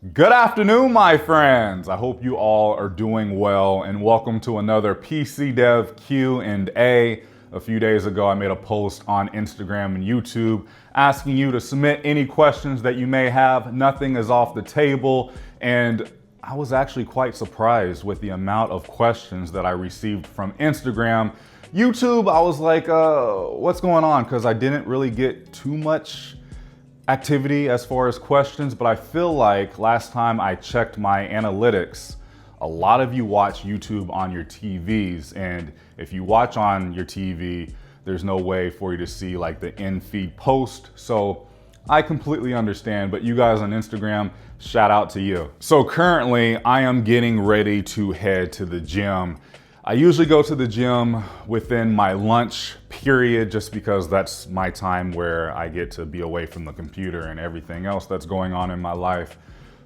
Good afternoon, my friends. I hope you all are doing well and welcome to another PC Dev Q&A. A few days ago, I made a post on Instagram and YouTube asking you to submit any questions that you may have. Nothing is off the table, and I was actually quite surprised with the amount of questions that I received from Instagram. YouTube, I was like, what's going on? Because I didn't really get too much activity as far as questions, but I feel like last time I checked my analytics, a lot of you watch YouTube on your TVs, and if you watch on your TV, there's no way for you to see like the in-feed post. So I completely understand, but you guys on Instagram, shout out to you. So currently I am getting ready to head to the gym. I usually go to the gym within my lunch period just because that's my time where I get to be away from the computer and everything else that's going on in my life.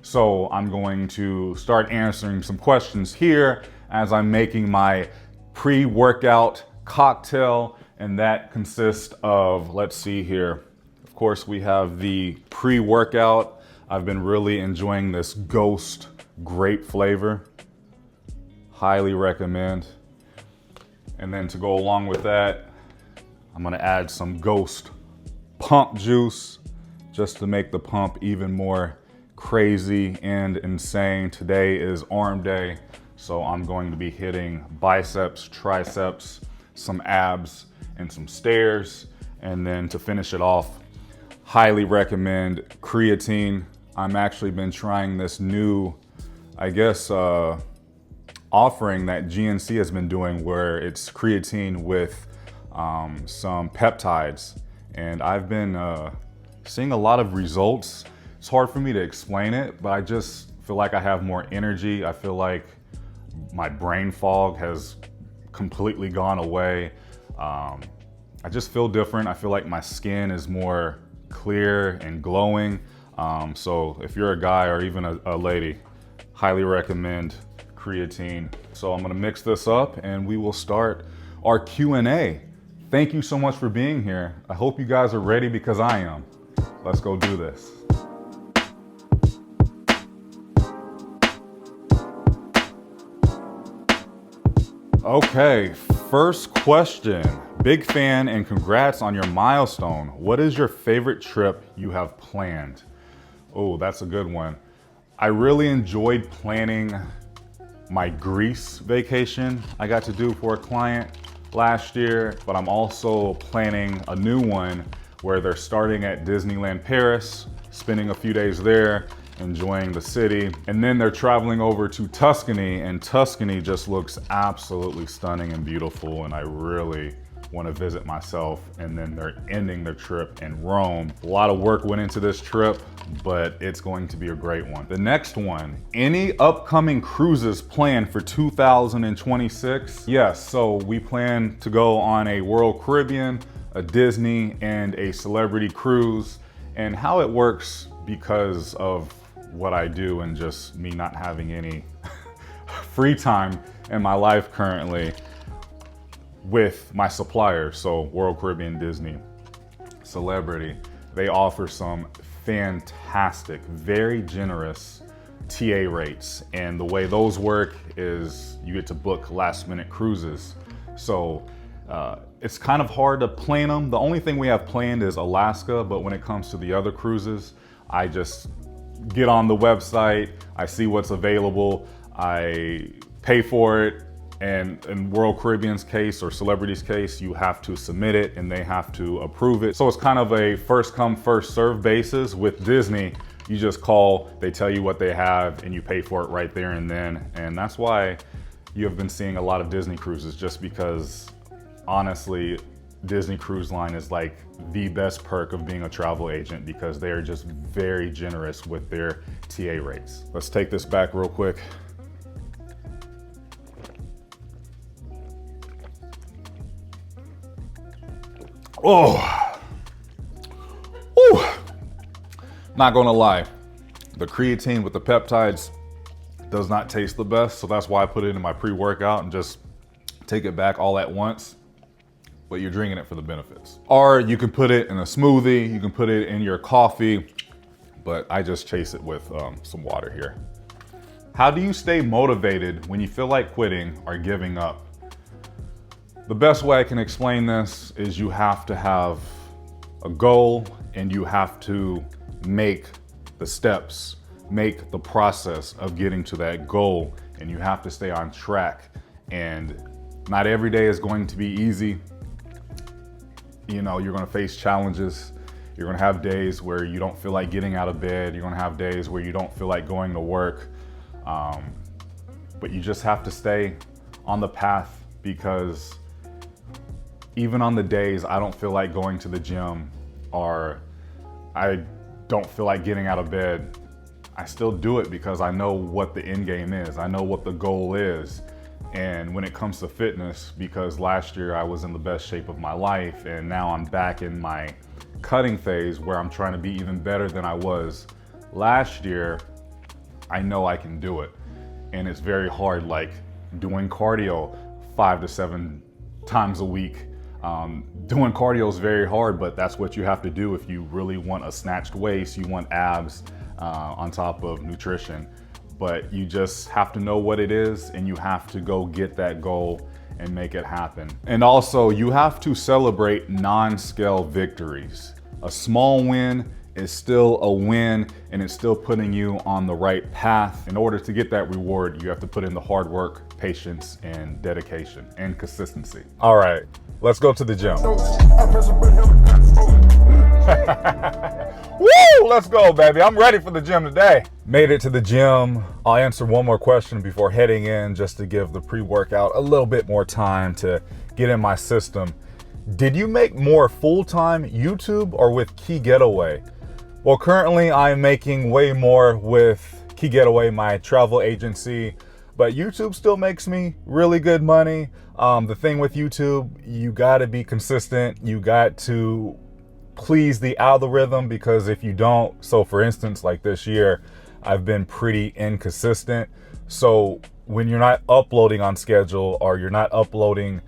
So I'm going to start answering some questions here as I'm making my pre-workout cocktail, and that consists of, let's see here. Of course, we have the pre-workout. I've been really enjoying this Ghost grape flavor. Highly recommend. And then to go along with that, I'm gonna add some Ghost pump juice just to make the pump even more crazy and insane. Today is arm day, so I'm going to be hitting biceps, triceps, some abs, and some stairs. And then to finish it off, highly recommend creatine. I'm actually been trying this new, offering that GNC has been doing where it's creatine with some peptides. And I've been seeing a lot of results. It's hard for me to explain it, but I just feel like I have more energy. I feel like my brain fog has completely gone away. I just feel different. I feel like my skin is more clear and glowing. So if you're a guy or even a lady, highly recommend creatine. So I'm gonna mix this up and we will start our Q&A. Thank you so much for being here. I hope you guys are ready because I am. Let's go do this. Okay, first question. Big fan and congrats on your milestone. What is your favorite trip you have planned? Oh, that's a good one. I really enjoyed planning my Greece vacation I got to do for a client last year, but I'm also planning a new one where they're starting at Disneyland Paris, spending a few days there, enjoying the city, and then they're traveling over to Tuscany, and Tuscany just looks absolutely stunning and beautiful, and I really want to visit myself. And then they're ending their trip in Rome. A lot of work went into this trip, but it's going to be a great one. The next one, any upcoming cruises planned for 2026? Yes, so we plan to go on a World Caribbean, a Disney, and a celebrity cruise. And how it works, because of what I do and just me not having any free time in my life currently, with my suppliers, so World Caribbean, Disney, Celebrity, they offer some fantastic, very generous TA rates. And the way those work is you get to book last minute cruises. So it's kind of hard to plan them. The only thing we have planned is Alaska, but when it comes to the other cruises, I just get on the website, I see what's available, I pay for it. And in World Caribbean's case or Celebrity's case, you have to submit it and they have to approve it. So it's kind of a first come, first serve basis. With Disney, you just call, they tell you what they have and you pay for it right there and then. And that's why you have been seeing a lot of Disney cruises, just because honestly, Disney Cruise Line is like the best perk of being a travel agent because they are just very generous with their TA rates. Let's take this back real quick. Oh, ooh. Not gonna lie, the creatine with the peptides does not taste the best, so that's why I put it in my pre-workout and just take it back all at once. But you're drinking it for the benefits. Or you can put it in a smoothie, you can put it in your coffee. but I just chase it with some water here. How do you stay motivated when you feel like quitting or giving up? The best way I can explain this is you have to have a goal and you have to make the steps, make the process of getting to that goal, and you have to stay on track. And not every day is going to be easy. You know, you're gonna face challenges. You're gonna have days where you don't feel like getting out of bed. You're gonna have days where you don't feel like going to work. But you just have to stay on the path, because even on the days I don't feel like going to the gym or I don't feel like getting out of bed, I still do it because I know what the end game is. I know what the goal is. And when it comes to fitness, because last year I was in the best shape of my life, and now I'm back in my cutting phase where I'm trying to be even better than I was last year, I know I can do it. And it's very hard, like doing cardio 5 to 7 times a week. Doing cardio is very hard, but that's what you have to do if you really want a snatched waist, you want abs on top of nutrition. But you just have to know what it is, and you have to go get that goal and make it happen. And also, you have to celebrate non-scale victories. A small win is still a win, and it's still putting you on the right path. In order to get that reward, you have to put in the hard work, patience, and dedication, and consistency. All right, let's go to the gym. Woo! Let's go, baby. I'm ready for the gym today. Made it to the gym. I'll answer one more question before heading in, just to give the pre-workout a little bit more time to get in my system. Did you make more full-time YouTube or with Key Getaway? Well, currently I'm making way more with Key Getaway, my travel agency, but YouTube still makes me really good money. The thing with YouTube, you gotta be consistent. You got to please the algorithm, because if you don't, so for instance, like this year, I've been pretty inconsistent. So when you're not uploading on schedule, or you're not uploading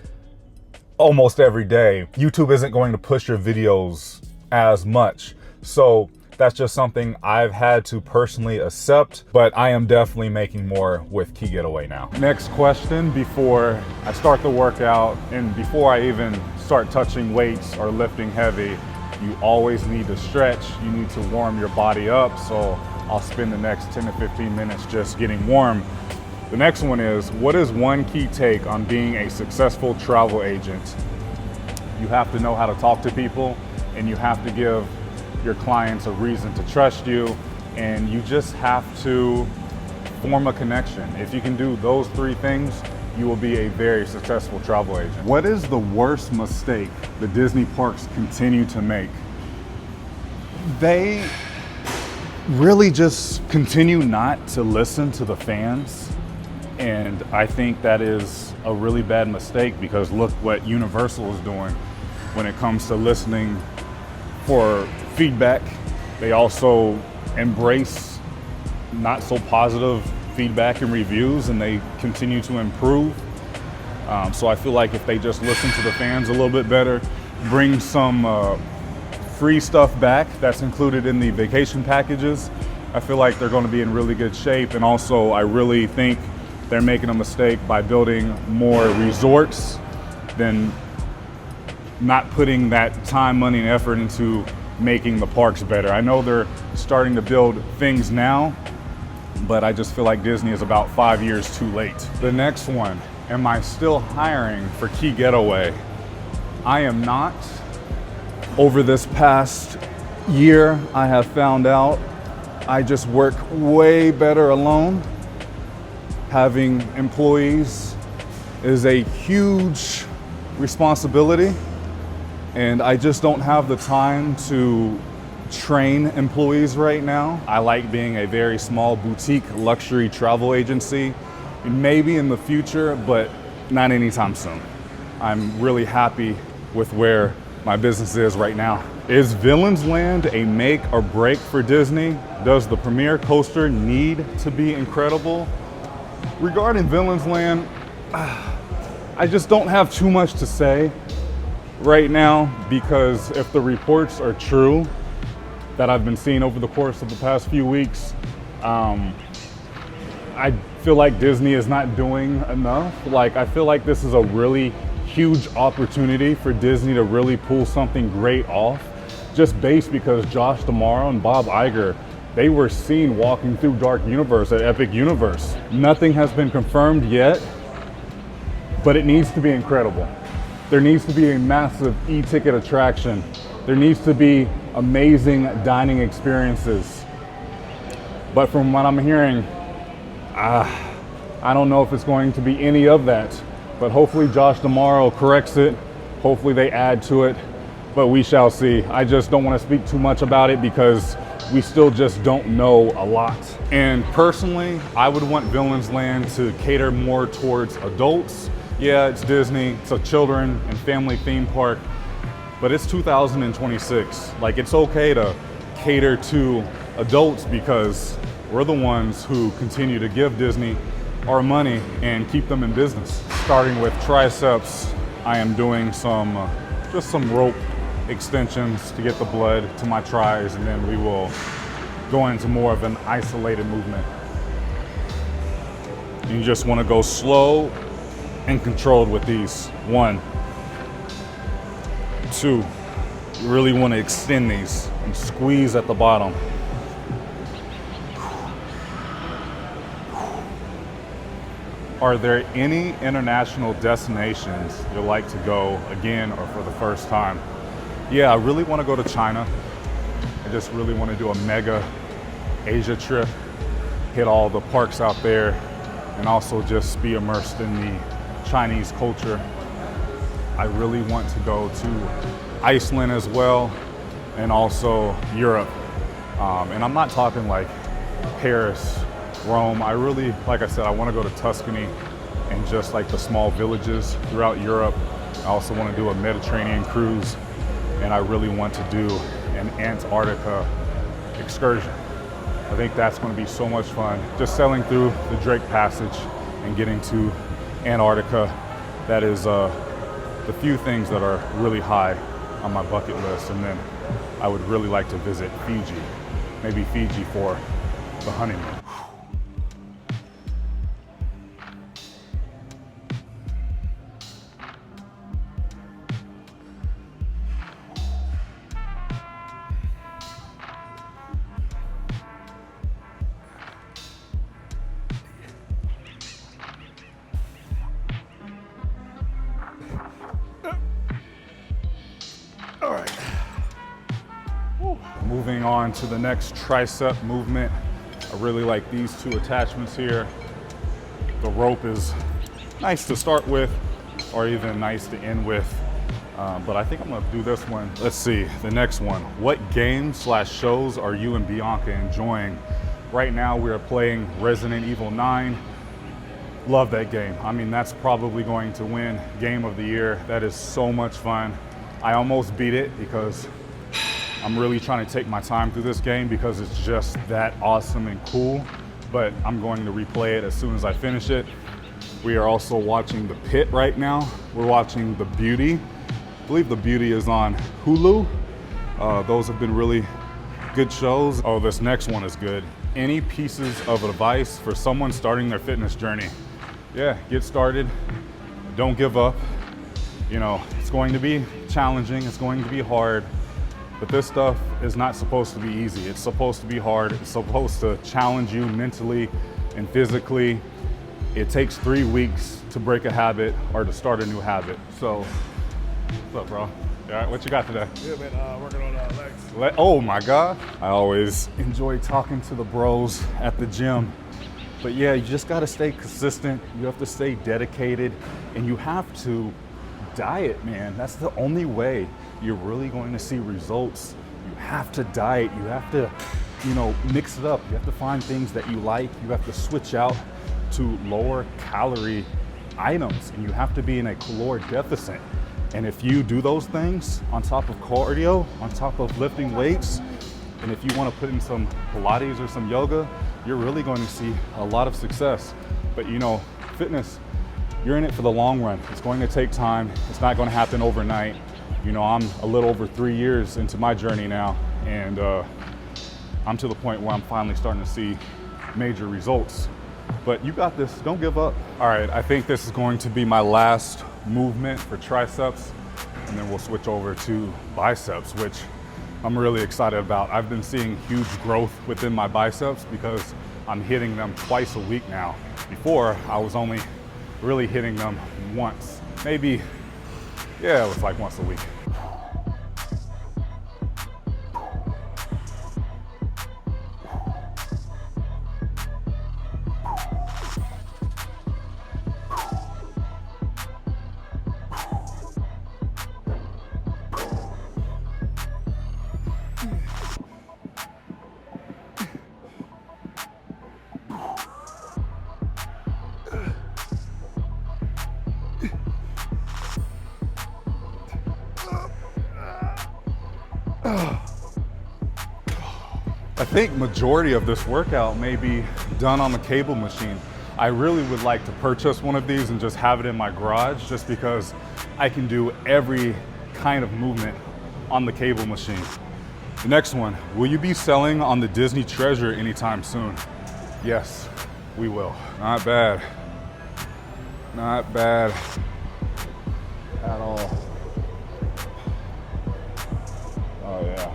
almost every day, YouTube isn't going to push your videos as much. So that's just something I've had to personally accept, but I am definitely making more with Key Getaway now. Next question before I start the workout, and before I even start touching weights or lifting heavy, you always need to stretch. You need to warm your body up. So I'll spend the next 10 to 15 minutes just getting warm. The next one is, what is one key take on being a successful travel agent? You have to know how to talk to people, and you have to give your clients a reason to trust you, and you just have to form a connection. If you can do those 3 things, you will be a very successful travel agent. What is the worst mistake the Disney parks continue to make? They really just continue not to listen to the fans. And I think that is a really bad mistake, because look what Universal is doing when it comes to listening for feedback. They also embrace not so positive feedback and reviews, and they continue to improve. So I feel like if they just listen to the fans a little bit better, bring some free stuff back that's included in the vacation packages, I feel like they're going to be in really good shape. And also, I really think they're making a mistake by building more resorts than not putting that time, money, and effort into making the parks better. I know they're starting to build things now, but I just feel like Disney is about 5 years too late. The next one, am I still hiring for Key Getaway? I am not. Over this past year, I have found out I just work way better alone. Having employees is a huge responsibility, and I just don't have the time to train employees right now. I like being a very small boutique luxury travel agency. Maybe in the future, but not anytime soon. I'm really happy with where my business is right now. Is Villains Land a make or break for Disney? Does the Premier Coaster need to be incredible? Regarding Villains Land, I just don't have too much to say right now, because if the reports are true, that I've been seeing over the course of the past few weeks. I feel like Disney is not doing enough. Like, I feel like this is a really huge opportunity for Disney to really pull something great off, just based because Josh D'Amaro and Bob Iger, they were seen walking through Dark Universe at Epic Universe. Nothing has been confirmed yet, but it needs to be incredible. There needs to be a massive e-ticket attraction. There needs to be amazing dining experiences. But from what I'm hearing, I don't know if it's going to be any of that, but hopefully Josh D'Amaro corrects it. Hopefully they add to it, but we shall see. I just don't want to speak too much about it because we still just don't know a lot. And personally, I would want Villains Land to cater more towards adults. Yeah, it's Disney, it's a children and family theme park, but it's 2026. Like, it's okay to cater to adults because we're the ones who continue to give Disney our money and keep them in business. Starting with triceps, I am doing just some rope extensions to get the blood to my tris, and then we will go into more of an isolated movement. You just want to go slow and controlled with these. 1, 2. You really want to extend these and squeeze at the bottom. Are there any international destinations you'd like to go again or for the first time? Yeah, I really want to go to China. I just really want to do a mega Asia trip, hit all the parks out there, and also just be immersed in the Chinese culture. I really want to go to Iceland as well, and also Europe. And I'm not talking like Paris, Rome. I really, like I said, I want to go to Tuscany and just like the small villages throughout Europe. I also want to do a Mediterranean cruise, and I really want to do an Antarctica excursion. I think that's going to be so much fun. Just sailing through the Drake Passage and getting to Antarctica. That is the few things that are really high on my bucket list. And then I would really like to visit Fiji, maybe Fiji for the honeymoon. All right. Woo. Moving on to the next tricep movement. I really like these two attachments here. The rope is nice to start with, or even nice to end with. But I think I'm gonna do this one. Let's see, the next one. What games/shows are you and Bianca enjoying? Right now we are playing Resident Evil 9. Love that game. I mean, that's probably going to win Game of the Year. That is so much fun. I almost beat it because I'm really trying to take my time through this game because it's just that awesome and cool, but I'm going to replay it as soon as I finish it. We are also watching The Pit right now. We're watching The Beauty. I believe The Beauty is on Hulu. Those have been really good shows. Oh, this next one is good. Any pieces of advice for someone starting their fitness journey? Yeah, get started. Don't give up. You know, it's going to be challenging, it's going to be hard, but this stuff is not supposed to be easy. It's supposed to be hard. It's supposed to challenge you mentally and physically. It takes 3 weeks to break a habit or to start a new habit. So, what's up, bro? All right, what you got today? Yeah, man, working on legs. Oh my God. I always enjoy talking to the bros at the gym. But yeah, you just gotta stay consistent. You have to stay dedicated, and you have to diet, man. That's the only way you're really going to see results. You have to diet. You have to, mix it up. You have to find things that you like. You have to switch out to lower calorie items, and you have to be in a caloric deficit. And if you do those things on top of cardio, on top of lifting weights, and if you want to put in some Pilates or some yoga, you're really going to see a lot of success. But fitness, you're in it for the long run. It's going to take time. It's not going to happen overnight. I'm a little over 3 years into my journey now, And I'm to the point where I'm finally starting to see major results. But you got this, don't give up. All right, I think this is going to be my last movement for triceps, and then we'll switch over to biceps, which I'm really excited about. I've been seeing huge growth within my biceps because I'm hitting them twice a week now. Before, I was only really hitting them once. Maybe, yeah, it was like once a week. I think majority of this workout may be done on the cable machine. I really would like to purchase one of these and just have it in my garage, just because I can do every kind of movement on the cable machine. The next one, will you be selling on the Disney Treasure anytime soon? Yes, we will. Not bad. Not bad at all. Oh yeah.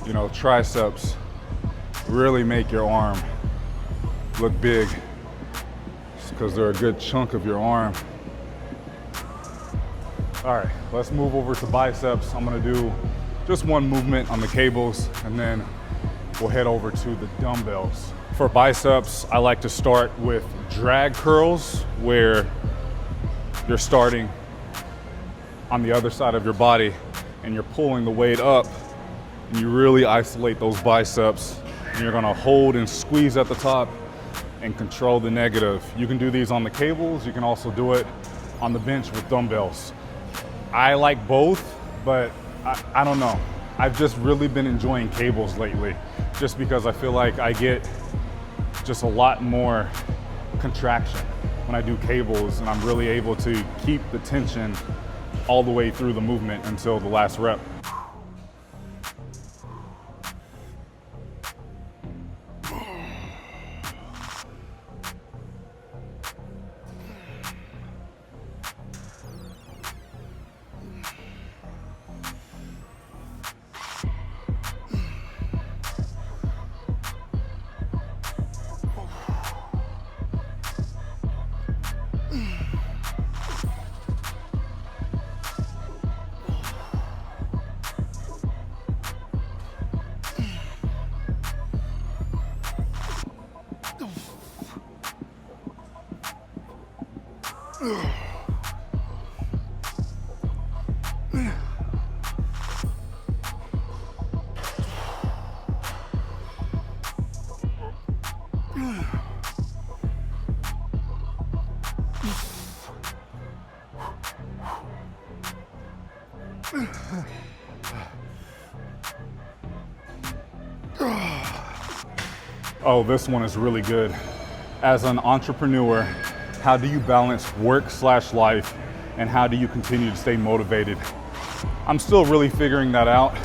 You know, triceps really make your arm look big because they're a good chunk of your arm. All right, let's move over to biceps. I'm gonna do just one movement on the cables, and then we'll head over to the dumbbells. For biceps, I like to start with drag curls, where you're starting on the other side of your body and you're pulling the weight up, and you really isolate those biceps, and you're gonna hold and squeeze at the top and control the negative. You can do these on the cables. You can also do it on the bench with dumbbells. I like both, but I don't know. I've just really been enjoying cables lately, just because I feel like I get just a lot more contraction when I do cables, and I'm really able to keep the tension all the way through the movement until the last rep. Oh, this one is really good. As an entrepreneur, how do you balance work/life, and how do you continue to stay motivated? I'm still really figuring that out,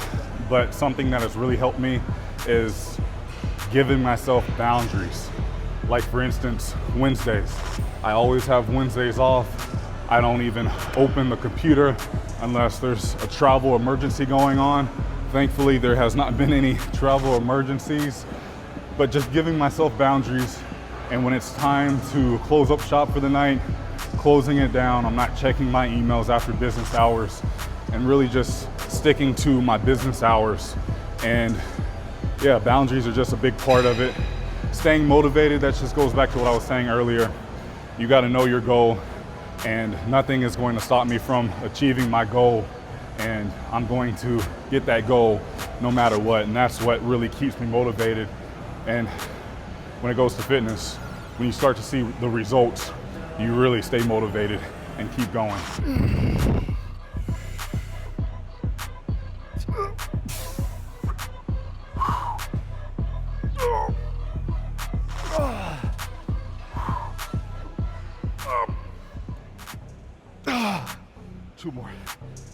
but something that has really helped me is giving myself boundaries. Like, for instance, Wednesdays. I always have Wednesdays off. I don't even open the computer unless there's a travel emergency going on. Thankfully, there has not been any travel emergencies, but just giving myself boundaries. And when it's time to close up shop for the night, closing it down. I'm not checking my emails after business hours, and really just sticking to my business hours. And yeah, boundaries are just a big part of it. Staying motivated, that just goes back to what I was saying earlier. You got to know your goal, and nothing is going to stop me from achieving my goal. And I'm going to get that goal no matter what. And that's what really keeps me motivated. And when it goes to fitness, when you start to see the results, you really stay motivated and keep going.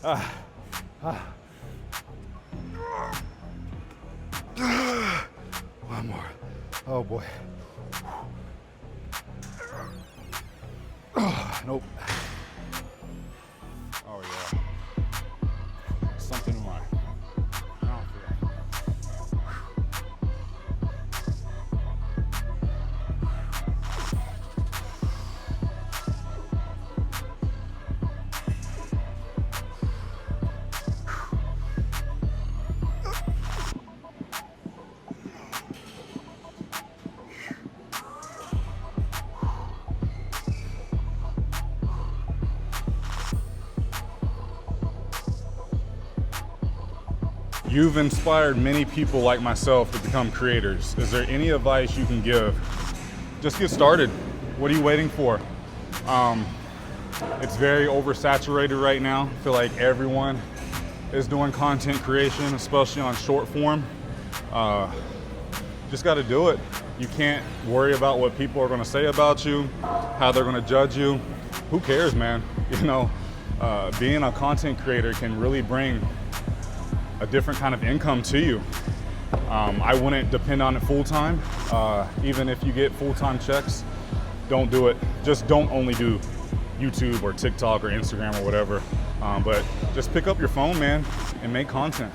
One more. Oh boy. Nope. Oh yeah. Something in my mouth here. You've inspired many people like myself to become creators. Is there any advice you can give? Just get started. What are you waiting for? It's very oversaturated right now. I feel like everyone is doing content creation, especially on short form. Just got to do it. You can't worry about what people are going to say about you, how they're going to judge you. Who cares, man? You know, being a content creator can really bring a different kind of income to you. I wouldn't depend on it full-time. Even if you get full-time checks, don't do it. Just don't only do YouTube or TikTok or Instagram or whatever. But just pick up your phone, man, and make content.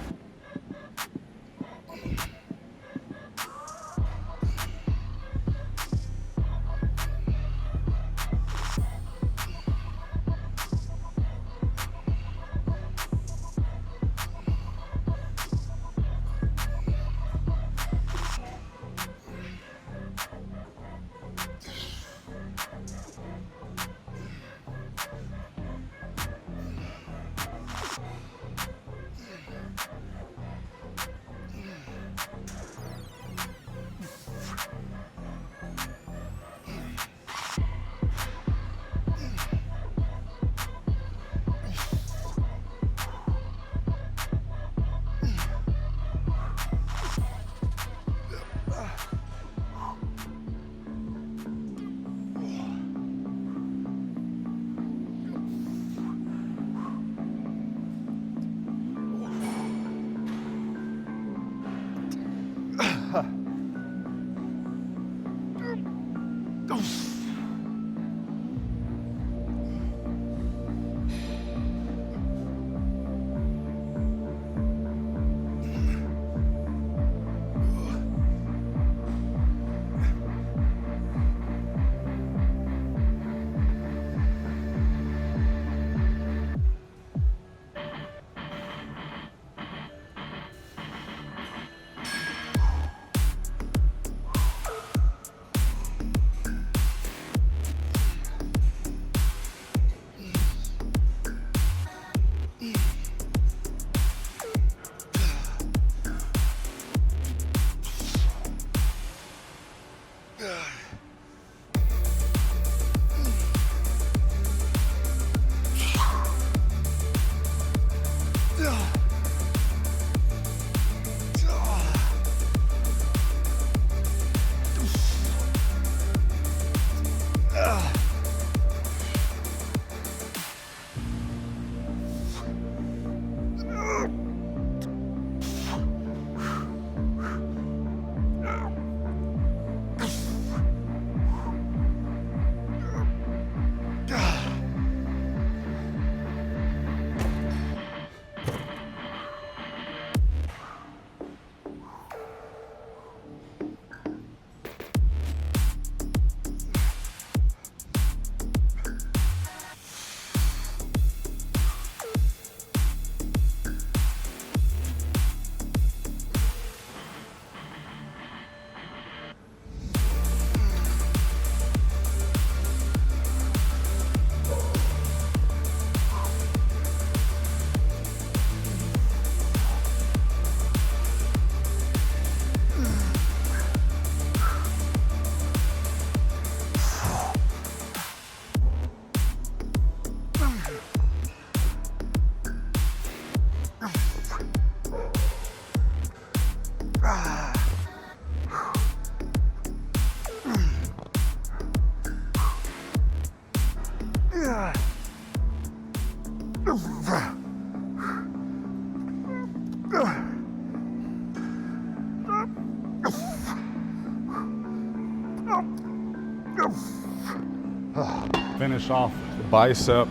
finish off the bicep,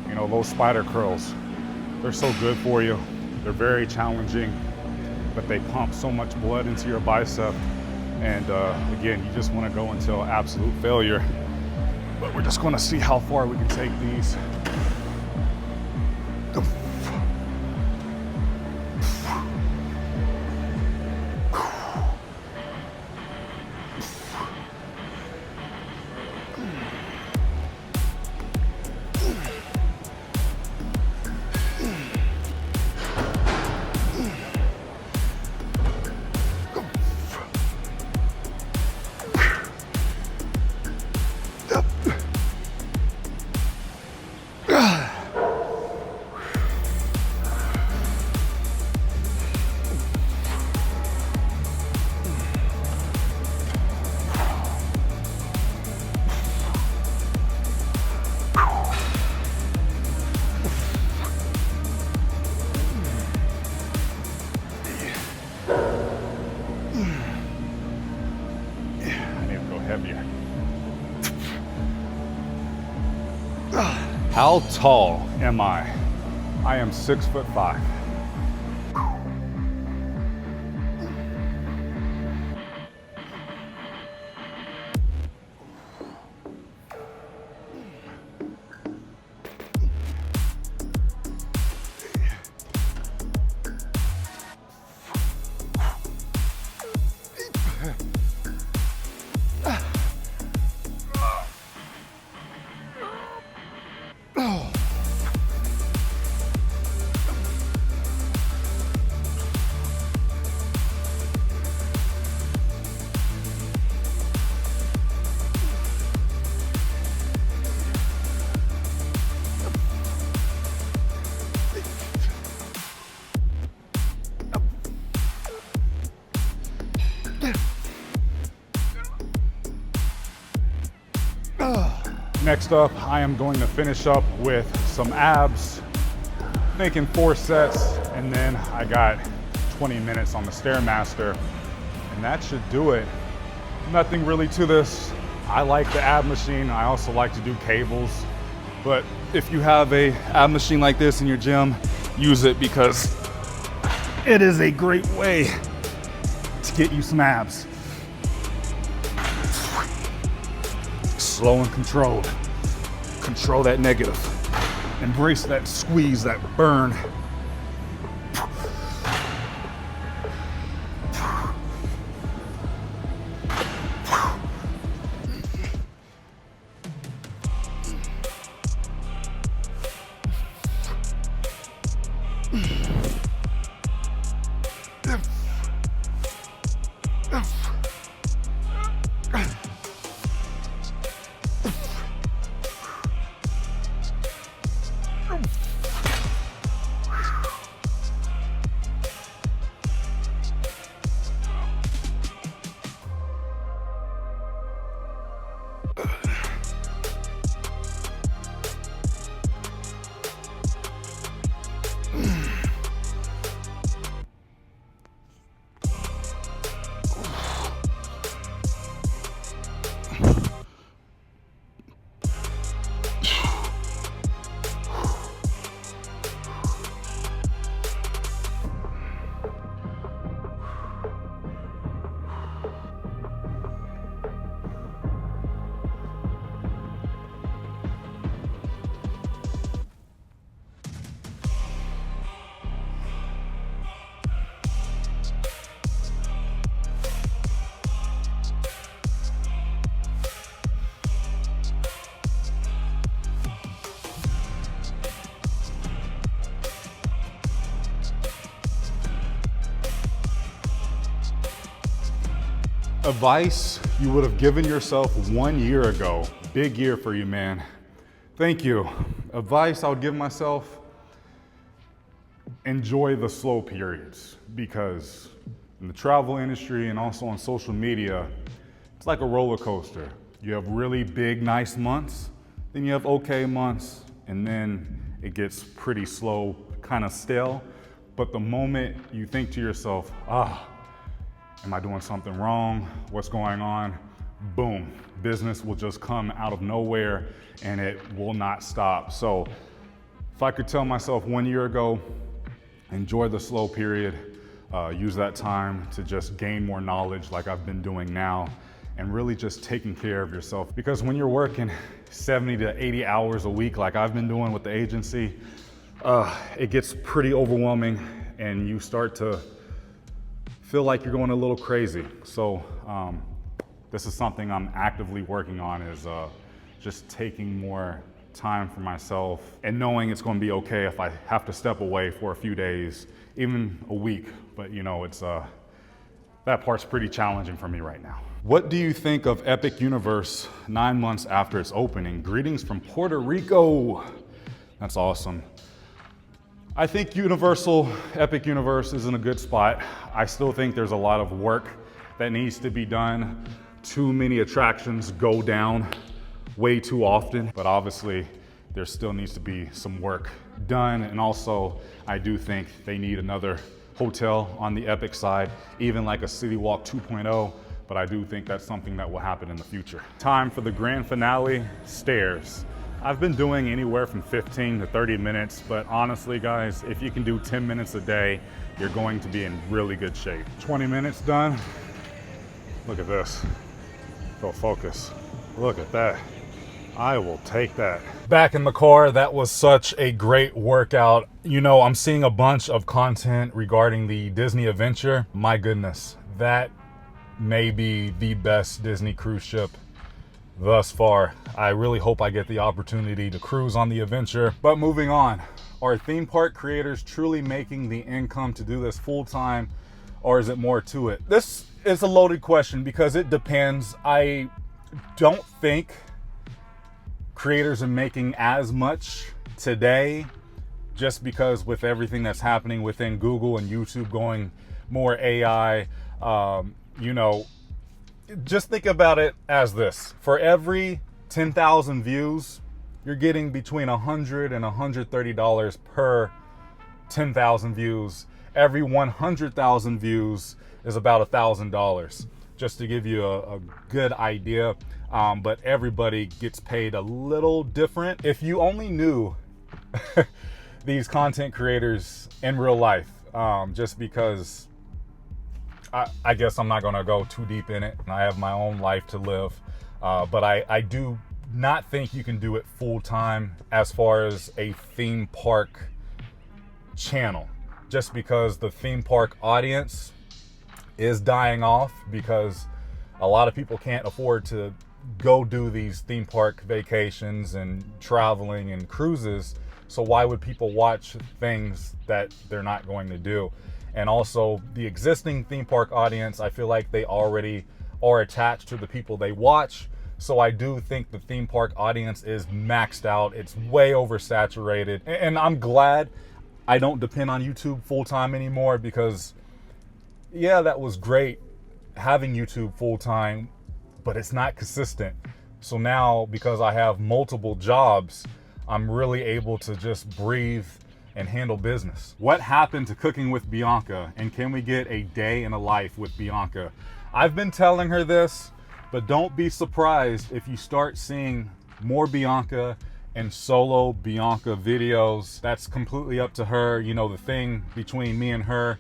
you know, those spider curls. They're so good for you. They're very challenging, but they pump so much blood into your bicep. And again, you just want to go until absolute failure. But we're just going to see how far we can take these. Heavier. How tall am I? I am 6'5". Next up, I am going to finish up with some abs, thinking 4 sets, and then I got 20 minutes on the Stairmaster, and that should do it. Nothing really to this. I like the ab machine. I also like to do cables, but if you have a ab machine like this in your gym, use it because it is a great way to get you some abs. Slow and controlled. Control that negative. Embrace that squeeze, that burn. Advice you would have given yourself 1 year ago. Big year for you, man. Thank you. Advice I would give myself: enjoy the slow periods, because in the travel industry and also on social media, it's like a roller coaster. You have really big, nice months, then you have okay months, and then it gets pretty slow, kind of stale. But the moment you think to yourself, am I doing something wrong? What's going on? boom, business will just come out of nowhere and it will not stop. So if I could tell myself 1 year ago, enjoy the slow period, use that time to just gain more knowledge like I've been doing now, and really just taking care of yourself. Because when you're working 70 to 80 hours a week like I've been doing with the agency, it gets pretty overwhelming and you start to feel like you're going a little crazy. So this is something I'm actively working on, is just taking more time for myself and knowing it's going to be okay if I have to step away for a few days, even a week. But you know, it's that part's pretty challenging for me right now. What do you think of Epic Universe 9 months after its opening? Greetings from Puerto Rico. That's awesome. I think Epic Universe is in a good spot. I still think there's a lot of work that needs to be done. Too many attractions go down way too often, but obviously there still needs to be some work done. And also, I do think they need another hotel on the Epic side, even like a City Walk 2.0, but I do think that's something that will happen in the future. Time for the grand finale, stairs. I've been doing anywhere from 15 to 30 minutes, but honestly guys, if you can do 10 minutes a day, you're going to be in really good shape. 20 minutes done. Look at this. Go focus. Look at that. I will take that. Back in the car, that was such a great workout. You know, I'm seeing a bunch of content regarding the Disney Adventure. My goodness, that may be the best Disney cruise ship thus far. I really hope I get the opportunity to cruise on the Adventure. But moving on, are theme park creators truly making the income to do this full time, or is it more to it? This is a loaded question because it depends. I don't think creators are making as much today, just because with everything that's happening within Google and YouTube going more AI, you know, just think about it as this. For every 10,000 views, you're getting between $100 and $130 per 10,000 views. Every 100,000 views is about $1,000, just to give you a good idea. But everybody gets paid a little different. If you only knew these content creators in real life, just because I guess I'm not gonna go too deep in it. I have my own life to live, but I do not think you can do it full time as far as a theme park channel, just because the theme park audience is dying off, because a lot of people can't afford to go do these theme park vacations and traveling and cruises. So why would people watch things that they're not going to do? And also the existing theme park audience, I feel like they already are attached to the people they watch. So I do think the theme park audience is maxed out. It's way oversaturated. And I'm glad I don't depend on YouTube full time anymore, because yeah, that was great having YouTube full time, but it's not consistent. So now, because I have multiple jobs, I'm really able to just breathe and handle business. What happened to cooking with Bianca, and can we get a day in a life with Bianca? I've been telling her this, but don't be surprised if you start seeing more Bianca and solo Bianca videos. That's completely up to her. You know, the thing between me and her,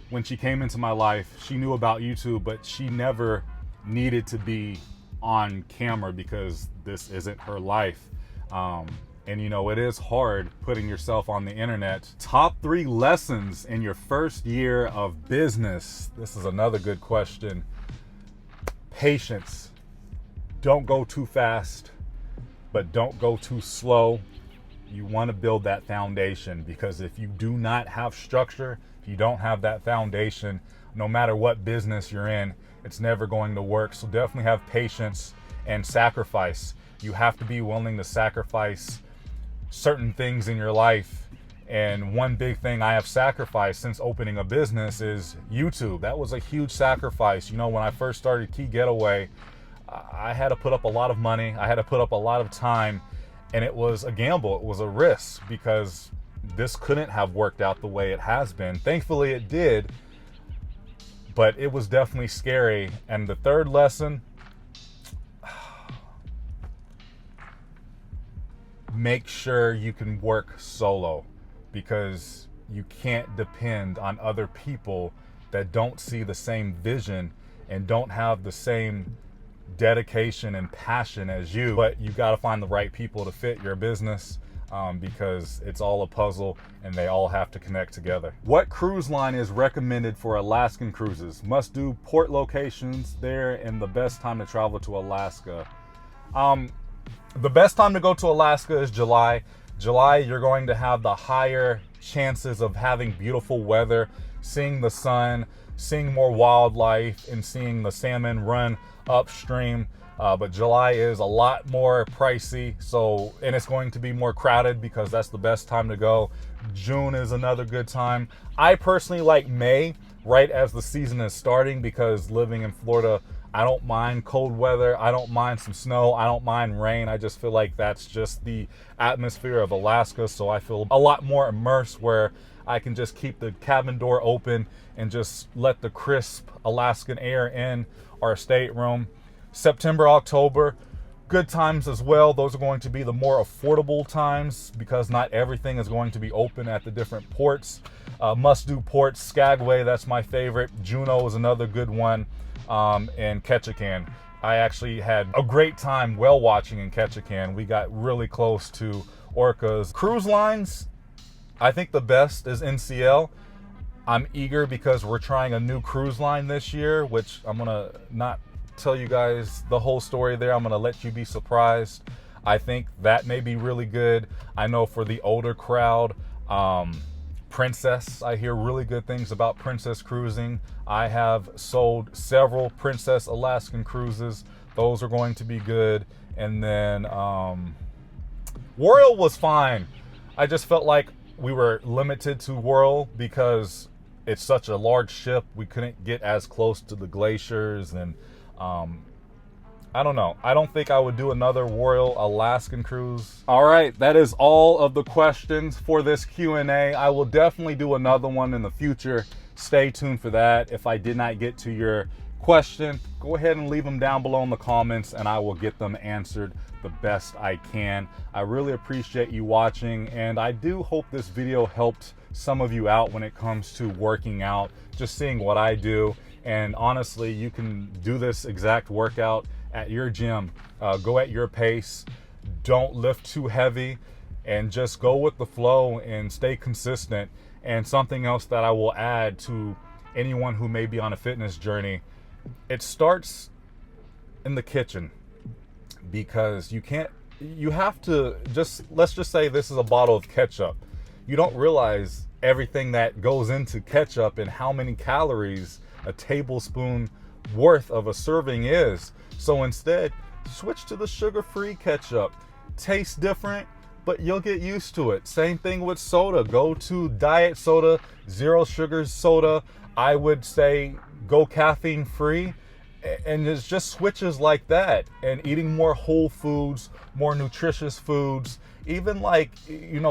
when she came into my life, she knew about YouTube, but she never needed to be on camera because this isn't her life. And you know, it is hard putting yourself on the internet. Top 3 lessons in your first year of business. This is another good question. Patience. Don't go too fast, but don't go too slow. You want to build that foundation, because if you do not have structure, if you don't have that foundation, no matter what business you're in, it's never going to work. So definitely have patience and sacrifice. You have to be willing to sacrifice certain things in your life. And one big thing I have sacrificed since opening a business is YouTube. That was a huge sacrifice. You know, when I first started Key Getaway, I had to put up a lot of money. I had to put up a lot of time, and it was a gamble. It was a risk, because this couldn't have worked out the way it has been. Thankfully it did, but it was definitely scary. And the third lesson make sure you can work solo, because you can't depend on other people that don't see the same vision and don't have the same dedication and passion as you. But you got to find the right people to fit your business, because it's all a puzzle and they all have to connect together. What cruise line is recommended for Alaskan cruises? Must do port locations there and the best time to travel to Alaska. The best time to go to Alaska is July. July, you're going to have the higher chances of having beautiful weather, seeing the sun, seeing more wildlife, and seeing the salmon run upstream. But July is a lot more pricey, and it's going to be more crowded because that's the best time to go. June is another good time. I personally like May, right as the season is starting, because living in Florida, I don't mind cold weather. I don't mind some snow. I don't mind rain. I just feel like that's just the atmosphere of Alaska. So I feel a lot more immersed, where I can just keep the cabin door open and just let the crisp Alaskan air in our stateroom. September, October, good times as well. Those are going to be the more affordable times because not everything is going to be open at the different ports. Must-do ports, Skagway, that's my favorite. Juneau is another good one. And Ketchikan. I actually had a great time whale watching in Ketchikan. We got really close to orcas. Cruise lines, I think the best is NCL. I'm eager because we're trying a new cruise line this year, which I'm gonna not tell you guys the whole story there. I'm gonna let you be surprised. I think that may be really good. I know for the older crowd, Princess, I hear really good things about Princess cruising. I have sold several Princess Alaskan cruises. Those are going to be good. And then Royal was fine. I just felt like we were limited to Royal because it's such a large ship. We couldn't get as close to the glaciers, and I don't know. I don't think I would do another Royal Alaskan cruise. All right, that is all of the questions for this Q&A. I will definitely do another one in the future. Stay tuned for that. If I did not get to your question, go ahead and leave them down below in the comments and I will get them answered the best I can. I really appreciate you watching, and I do hope this video helped some of you out when it comes to working out, just seeing what I do. And honestly, you can do this exact workout at your gym. Go at your pace. Don't lift too heavy, and just go with the flow and stay consistent. And something else that I will add to anyone who may be on a fitness journey, it starts in the kitchen, because you have to let's just say this is a bottle of ketchup. You don't realize everything that goes into ketchup and how many calories a tablespoon worth of a serving is. So instead, switch to the sugar-free ketchup. Tastes different, but you'll get used to it. Same thing with soda. Go to diet soda, zero sugar soda. I would say go caffeine free. And it's just switches like that, and eating more whole foods, more nutritious foods, even like,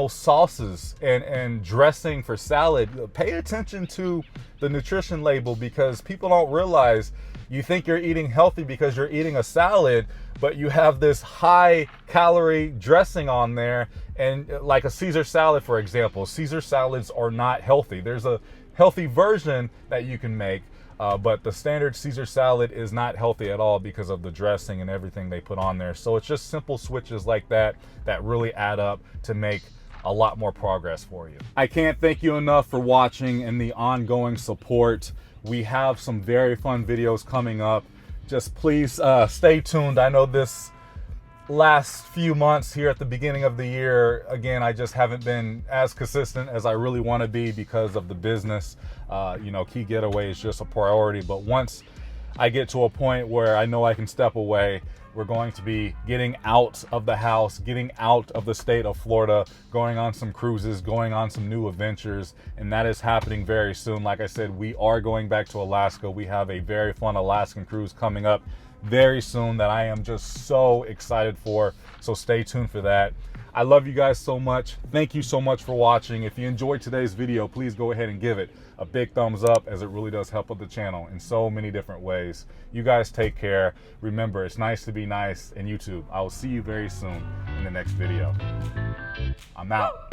sauces and dressing for salad. Pay attention to the nutrition label, because people don't realize, you think you're eating healthy because you're eating a salad, but you have this high calorie dressing on there. And like a Caesar salad, for example, Caesar salads are not healthy. There's a healthy version that you can make. But the standard Caesar salad is not healthy at all because of the dressing and everything they put on there. So it's just simple switches like that that really add up to make a lot more progress for you. I can't thank you enough for watching and the ongoing support. We have some very fun videos coming up. Just please stay tuned. I know this last few months here at the beginning of the year, again, I just haven't been as consistent as I really want to be because of the business. Key Getaway is just a priority, but once I get to a point where I know I can step away, we're going to be getting out of the house, getting out of the state of Florida, going on some cruises, going on some new adventures, and that is happening very soon. Like I said, we are going back to Alaska. We have a very fun Alaskan cruise coming up very soon that I am just so excited for. So stay tuned for that. I love you guys so much. Thank you so much for watching. If you enjoyed today's video, please go ahead and give it a big thumbs up, as it really does help with the channel in so many different ways. You guys take care. Remember, it's nice to be nice. And YouTube, I will see you very soon in the next video. I'm out.